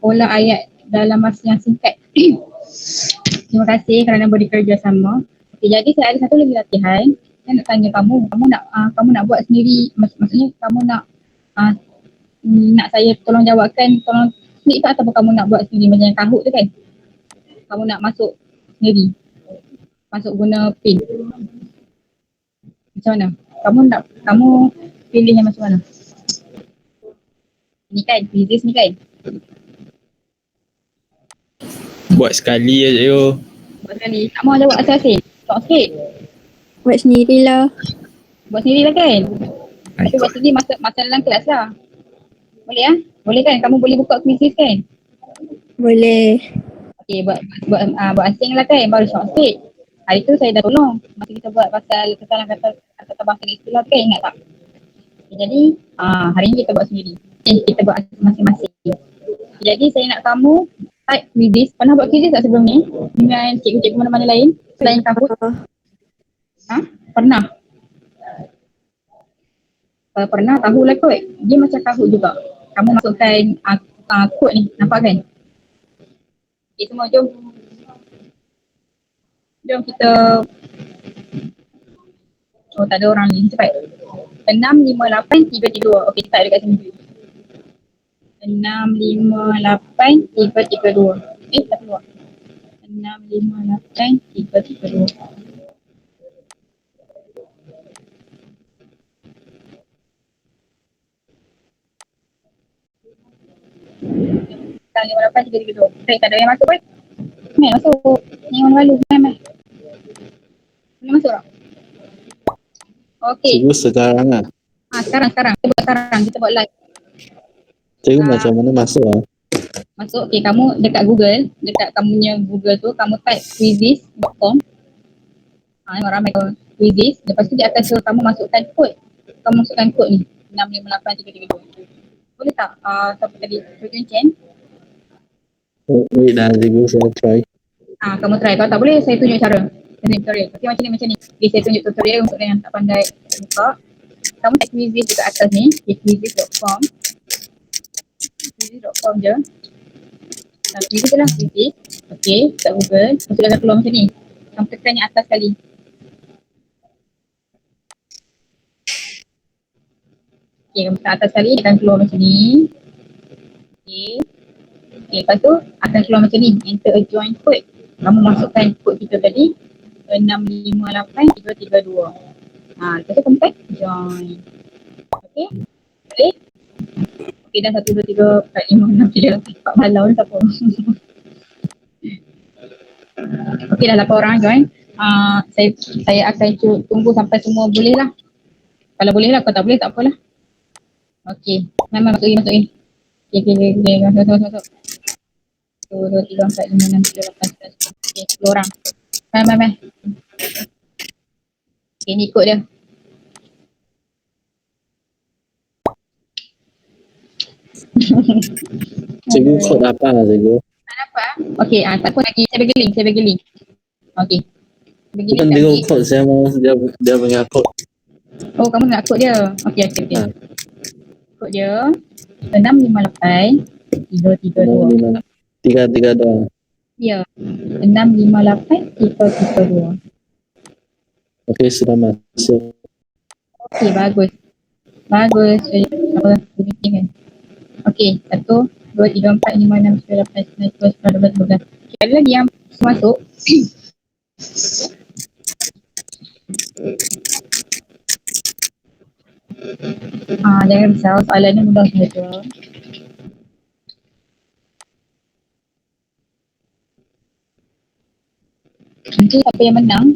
pola ayat dalam masa yang singkat. Terima kasih kerana bekerja sama. Okey, jadi saya ada satu lagi latihan. Saya nak tanya kamu nak buat sendiri, maksudnya kamu nak saya tolong jawabkan, tolong klik tak ataupun kamu nak buat sendiri macam yang kahut tu kan? Kamu nak masuk sendiri. Masuk guna pin. Macam mana? Kamu pilih yang macam mana? Ni kan, quizzes ni kan? Buat sekali je yo. Buat sekali. Tak mau jawab asal-asal. Tak sikit. Buat sendirilah. Buat sendiri lah kan? Tapi buat sendiri masa dalam kelas lah. Boleh ah? Boleh kan? Kamu boleh buka quizzes kan? Boleh. Okay, buat asing lah kan? Baru short sikit. Hari tu saya dah tolong. Masa kita buat pasal kesalahan kata bahasa istilah kan, ingat tak? Okay, jadi hari ni kita buat sendiri. Kita buat masing-masing. Jadi saya nak kamu type quizzes. Pernah buat quizzes tak sebelum ni? Dengan cikgu-cikgu mana-mana lain? Selain kampus? Pernah? Kalau pernah tahulah kot. Dia macam tahu juga. Kamu masukkan kod ni. Nampak kan? Okay, semua jom. Jom kita. Oh, tak ada orang ni. Cepat. 6, 5, 8, 3, 2. Okey, kita ada kat sini. 6, 5, 8, 3, 2. Tak keluar. 6, 5, 8, 3, 2. 5, 8, 3, 2. Tak ada yang masuk pun. Mai masuk. Yang lalu. Mai. Boleh masuk tak? Okey. Cikgu sekarang lah. Sekarang. Kita buat live. Cikgu macam mana masuk lah? Masuk. Okey, kamu dekat Google. Dekat kamu punya Google tu, kamu type quizzes.com. Memang ramai kau quizzes. Lepas tu dia akan suruh kamu masukkan kod. Kamu masukkan kod ni. 658332. Boleh tak? Siapa tadi? Tuan Chen? Oh, wait dah cikgu, saya try. Kamu try. Kalau tak boleh, saya tunjuk cara. Saya tunjuk tutorial. Okay, macam ni. Okay, saya tunjuk tutorial untuk yang tak pandai buka. Kamu type quizzes dekat atas ni. Okay, quizzes.com. Quizzes.com je. Quizzes je lah, quizzes. Okay, dekat Google. Lepas tu dia akan keluar macam ni. Kamu tekan yang atas sekali. Okay, kamu tekan atas sekali, dia akan keluar macam ni. Okay, lepas tu akan keluar macam ni. Enter a join code. Kamu masukkan kod kita tadi. 658332. Lepas tu kamu type join. Okay, boleh? Okay, dah 1, 2, 3, 4, 5, 6, 7, 4 malam ni tak apa. Okay, dah 8 orang join. Saya akan tunggu sampai semua boleh lah. Kalau boleh lah, kalau tak boleh tak apalah. Okay, memang masukin. Okay, masuk. 1, 2, 3, 4, 5, 6, 7, 8, 9, 10. Okay, 10 orang. Mai. Okay, ni kod dia. Cikgu kod apa lah cikgu? Tak dapat? Okay, tak apa lagi. Saya bagi link. Okay. Bagi Bukan link tengok lagi. kod, saya mau dia punya kod. Oh, kamu nak kod dia? Okay. Kod dia 658 332. 332. Ya. 658 332. Okey, sudah masuk. Okey, bagus. Apa? Meeting kan? Okey, 1, 2, 3, 4, 5, 6, 7, 8, 9, 10, 11, 12. Okay, ada lagi yang masuk. Jangan risau, soalannya mudah saja. Nanti siapa yang menang,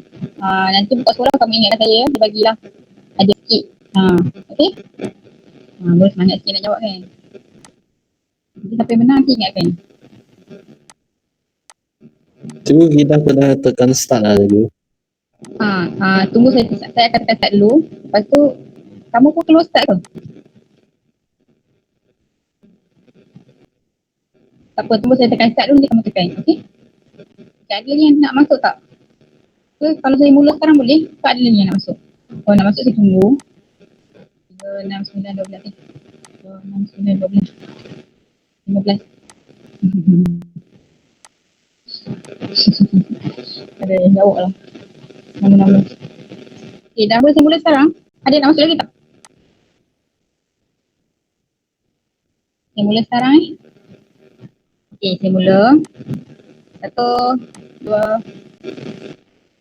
nanti buka suara kamu ingatkan saya, dia bagilah ada sikit. Okey? Boleh semangat sikit nak jawab kan? Nanti siapa yang menang nanti ingatkan. Cikgu kita kena tekan start lah cikgu. Tunggu saya akan tekan start dulu. Lepas tu kamu pun keluar start ke? Tak apa, tunggu saya tekan start dulu nanti kamu tekan. Okey? Tak ada yang nak masuk tak? Kalau saya mula sekarang boleh? Tak ada yang nak masuk. Oh, nak masuk saya tunggu. 3, 6, 9, 12. 2, 6, 9, 12. 15. Ada yang jawab lah. Nama-nama. Okay, dah boleh saya mula sekarang? Ada yang nak masuk lagi tak? Saya mula sekarang Okay, saya mula. 1, 2,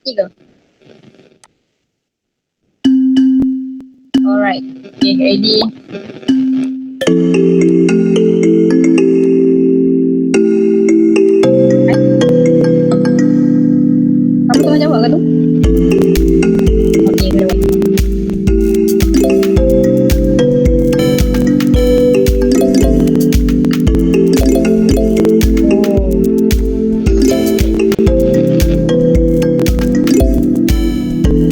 3. Alright. Okay, ready. Kamu tengah jawab ke tu? Okay, boleh buat.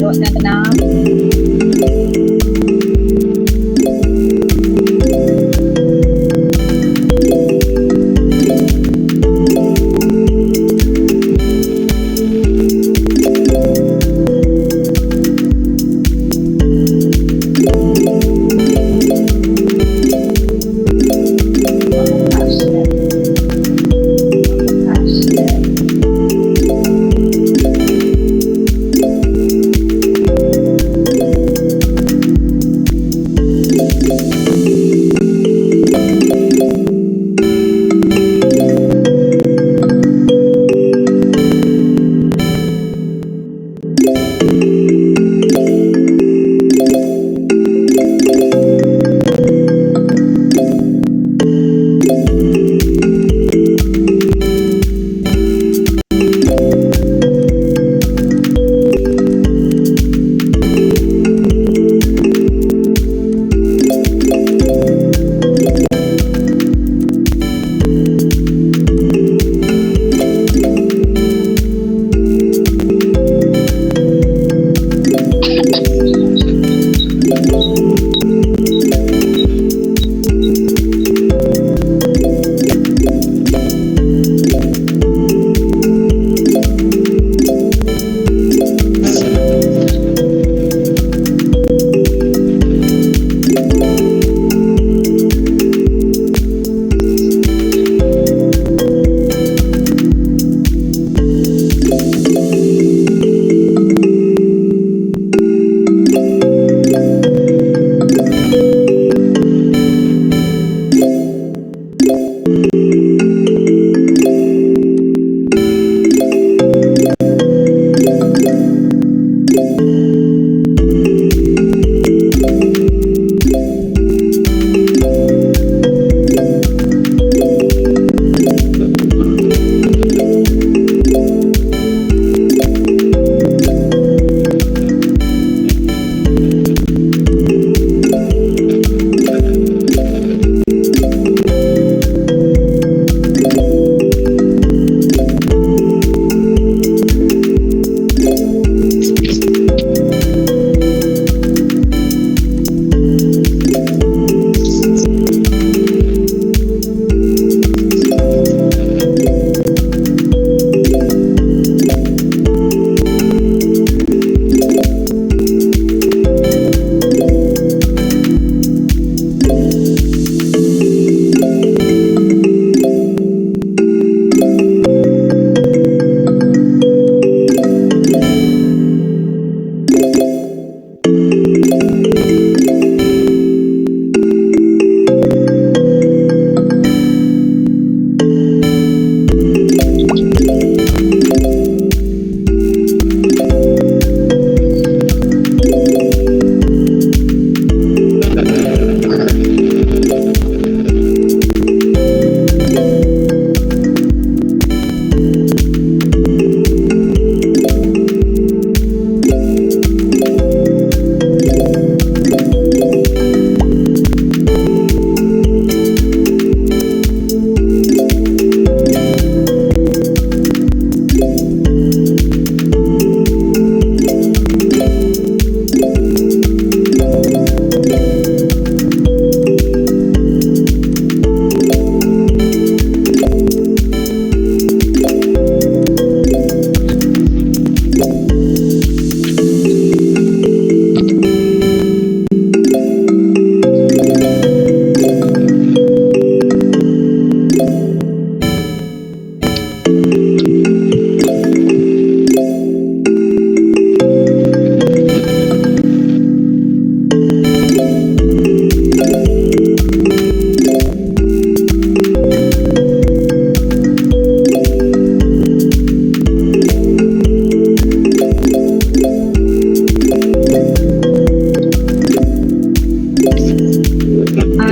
Jawab tenang-tenang.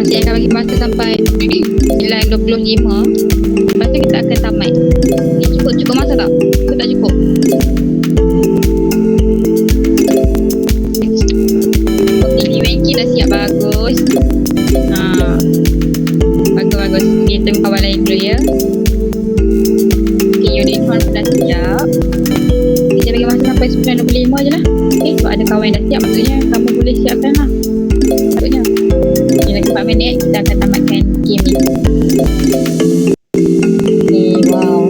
Saya akan bagi masa sampai 9:25. Lepas tu kita akan tamat. Ni cukup masa tak? Cukup tak cukup? Okay, ni Wenki dah siap bagus. Bagus. Kita tengok kawan lain dulu ya. Okay, unicorn pun dah siap. Kita bagi masa sampai 9:25 je lah. Okay, sebab ada kawan yang dah siap, maksudnya kamu boleh siapkan lah. Maksudnya okay, lagi 4 minit kita akan tamatkan game ni. Okay, wow.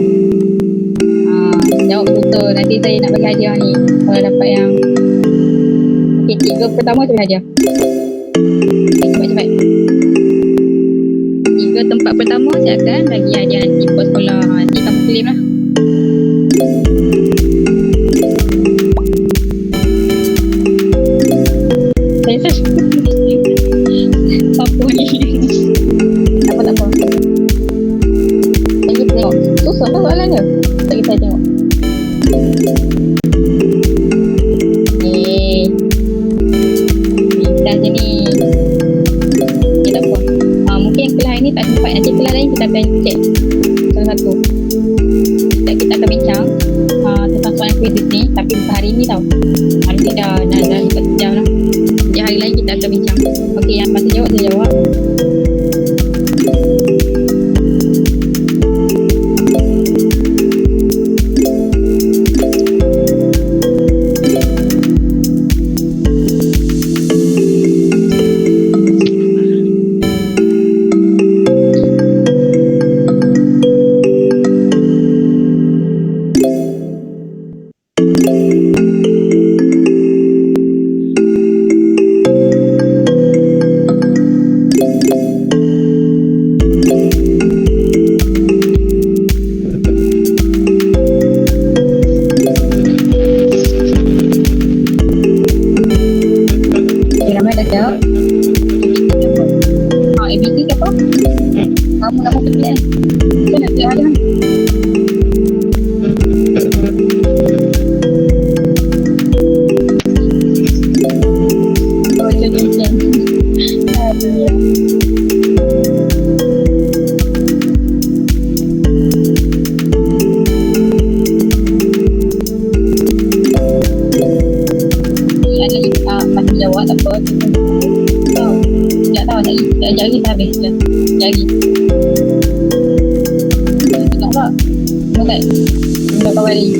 Jawab betul. Nanti saya nak bagi hadiah ni. Kalau dapat yang okay, 3 pertama tu hadiah. Okay, cepat. 3 tempat pertama saya akan bagi hadiah nanti pos sekolah. Nanti kamu claim lah. Saya tak apa ni. Tak apa. Saya tengok. Susah tak soalan dia? Tak kita tengok. Dah je ni. Okay, tak apa. Mungkin kelas ni tak sempat. Nanti kelas lain kita akan check salah satu. Kita akan bincang tentang soalan kuisis ni. Tapi bukan hari ni tau. Hari ni dah dekat sejam lah. Jadi hari lain kita akan bincang. Okey, yang masa jawab saya jawab. ABC ke apa? Kamu nama betul kan? Kita nak pilih hadiah. Oh, jadi macam aduh. Ada masih jawab tak apa. Tak tahu tak jari dah habis dah. Jari. Tengok tak? Tengok tak? Tengok kawan ni.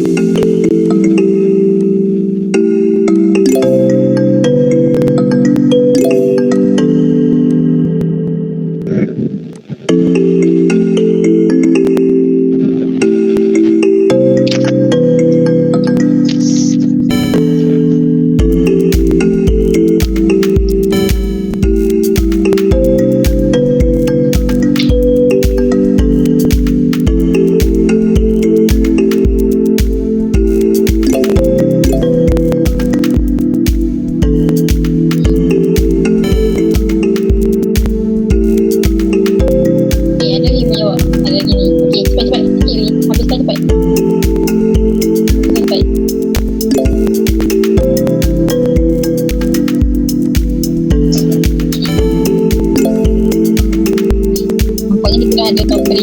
Ada top 3.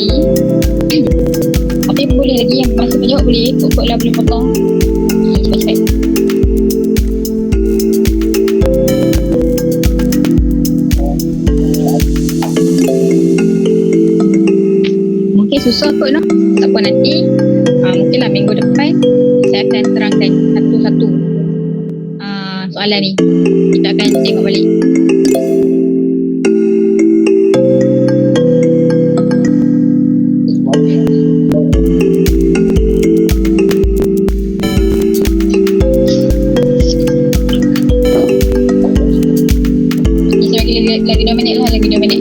Tapi boleh lagi yang masa menjawab boleh pokoklah boleh potong. Cepat-cepat. Mungkin susah kot no. Tak apa nanti mungkinlah minggu depan saya akan terangkan satu-satu soalan ni. Kita akan tengok balik. Lagi 2 minit lah, lagi 2 minit.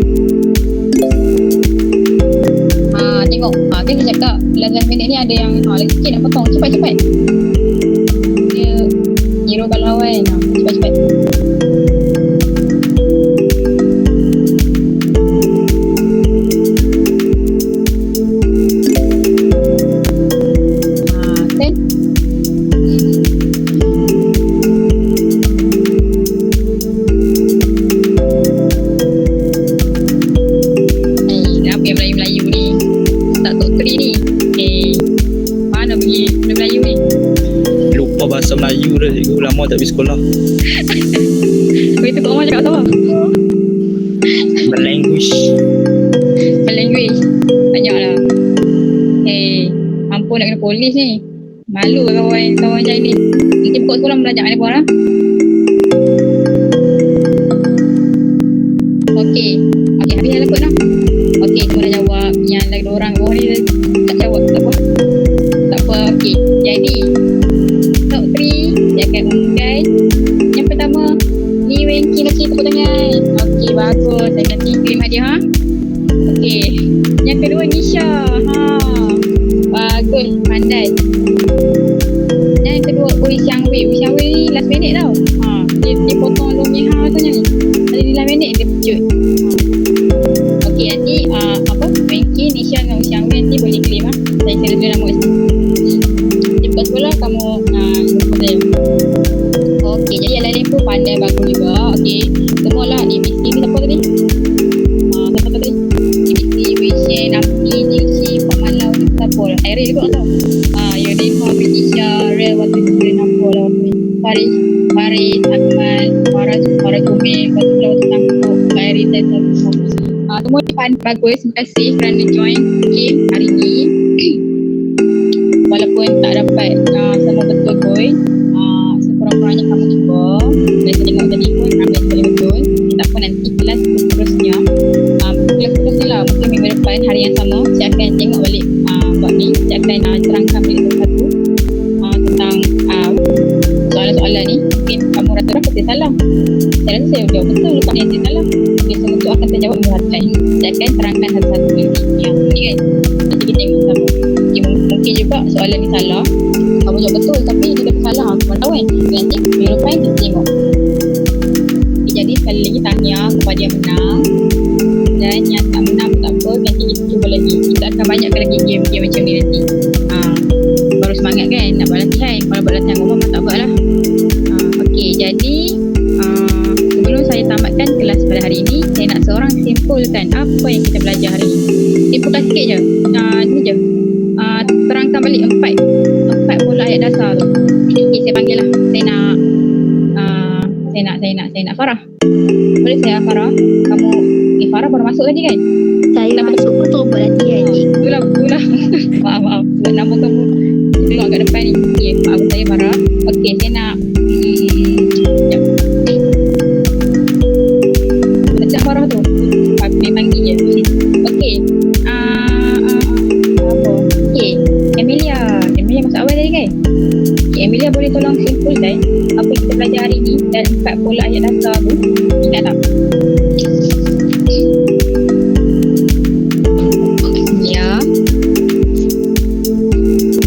Tengok. Kan saya cakap 11 minit ni ada yang lagi sikit nak potong. Cepat-cepat. Dia hero kalau kan. Cepat-cepat. Kan? awak tak pergi sekolah. Begitu Kak Omar cakap sama. Language. Language. Banyaklah. Ampun nak kena polis ni. Malu kawan saya ni. Kita buka sekolah belajar ni puan lah. Okey, habis dah kot dah. Okey, semua dah jawab. Yang lagi dua orang bawah ni tak jawab, tak apa. Tak apa, okey. Jadi, top 3 dia akan umumkan. Yang pertama, Lee Wen Kin. Okey, tepuk tangan. Okey, bagus. Saya nanti kirim hadiah ha. Okey. Yang kedua, Nisha. Bagus, pandai. Yang kedua, Ui Xiang Wei. Ui Xiang Wei ni last minute tau. Dia potong Lumi tanya ni. Tadi last minute dia pejut. Okey, nanti Wenki, Nisha dengan Ui Xiang Wei nanti boleh claim lah. Saya tulis nama kat sini. Dia buka sekolah, kamu jumpa saya. Okey, jadi yang lain pun pandai, bagus juga. Okey, semualah ABC ni siapa tadi? Siapa tadi? ABC, Wishen, Amni, Jingxi, Pak Malau, siapa? Ariel juga tak tahu. Yudin, Muhammad, Isha, Rel, waktu itu dia nampak lah waktu ni. Faris, Akmal, Farah Jumil, Batulah, Waktu Tangkuk, Kak Erin, dan semua. Semua bagus. Terima kasih kerana join game hari ni. Walaupun tak dapat sama betul pun, sekurang-kurangnya kamu cuba. Dan saya tengok tadi pun ramai boleh betul. Tak apa, nanti kelas seterusnya. Kelas seterusnya lah, mungkin minggu depan hari yang sama, saya akan tengok balik bab ni. Saya akan terangkan balik satu-satu tentang soalan-soalan ni. Mungkin kamu rata-rata saya salah. Saya rasa saya jawab betul, lepas ni saya salah. Dia semua tu akan terjawab menghargai. Saya akan terangkan satu-satu nanti. Yang ni kan. Nanti kita tengok sama. Mungkin juga soalan ni salah. Kamu jawab betul tapi dia kata salah. Kamu tahu kan. Nanti minggu depan kita tengok. Okay, jadi sekali lagi tanya kepada yang menang. Dan yang tak menang pun tak apa. Nanti kita cuba lagi. Kita akan banyakkan lagi game-game macam ni nanti. Baru semangat kan nak buat latihan. Kalau buat latihan rumah memang tak buat lah. Okey, jadi sebelum saya tamatkan kelas pada hari ini, saya nak seorang simpulkan apa yang kita belajar hari ini. Simpulkan sikit je. Ni je. Terangkan balik empat pola ayat dasar tu. Okey, saya panggil lah. Saya nak Farah. Boleh saya Farah? Kamu Farah baru masuk tadi kan? Saya masuk pun terus buat latihan ni. Itulah. Maaf. Sebab nama kamu tengok kat depan ni. Okey, maaf saya Farah. Okey, saya nak sekejap. Macam Farah tu. Saya panggil je. Okey. Apa? Okey. Emilia masuk awal tadi kan? Okay, Emilia boleh tolong simpulkan apa yang kita belajar hari ni dan 4 pola ayat dasar tu. Ingat tak?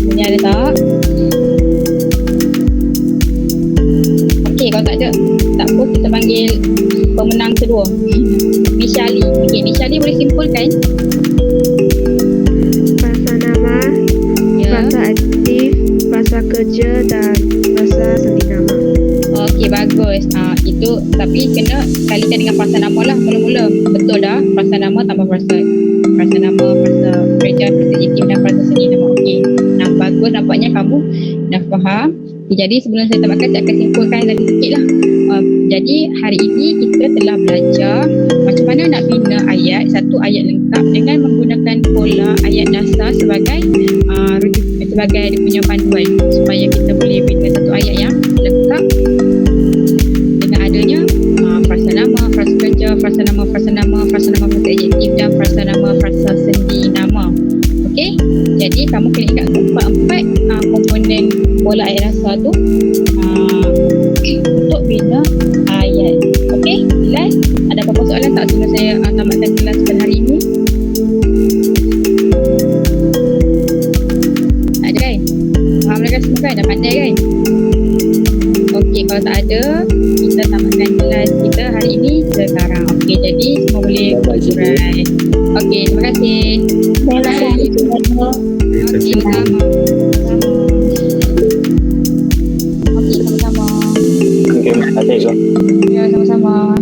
Emilia ada tak? Okey, kalau tak ada, tak apa, kita panggil pemenang kedua. Nishali. Okey, Nishali boleh simpulkan Bahasa nama, bahasa adjektif, bahasa kerja dan bahasa sendi nama. Okey, bagus. Itu tapi kena kalikan dengan frasa nama lah mula-mula. Betul dah? Frasa nama tambah frasa nama, frasa kerja, frasa adjektif dan frasa sendi nama. Okey. Bagus, nampaknya kamu dah faham. Okay, jadi sebelum saya tamatkan, saya akan simpulkan lagi sikit lah. Jadi hari ini kita telah belajar macam mana nak bina satu ayat lengkap dengan menggunakan pola ayat dasar sebagai sebagai dia punya panduan supaya kita boleh bina satu ayat yang lengkap dengan adanya frasa nama, frasa kerja, frasa nama, frasa adjektif dan frasa nama, frasa sendi nama. Okey, jadi kamu kena ingat empat komponen pola ayat dasar tu untuk bina ayat. Okey, jelas? Ada apa-apa soalan tak sebelum saya tamatkan kelas pada hari ini? Tak ada kan? Faham dah kan semua kan? Dah pandai kan? Okey, kalau tak ada, kita tamatkan kelas kita hari ini sekarang. Okey, jadi semua boleh bergerak. Okey, terima kasih. Terima kasih. Okey, sama-sama. Okey, sama-sama. Okay, ada juga. Ya, sama-sama.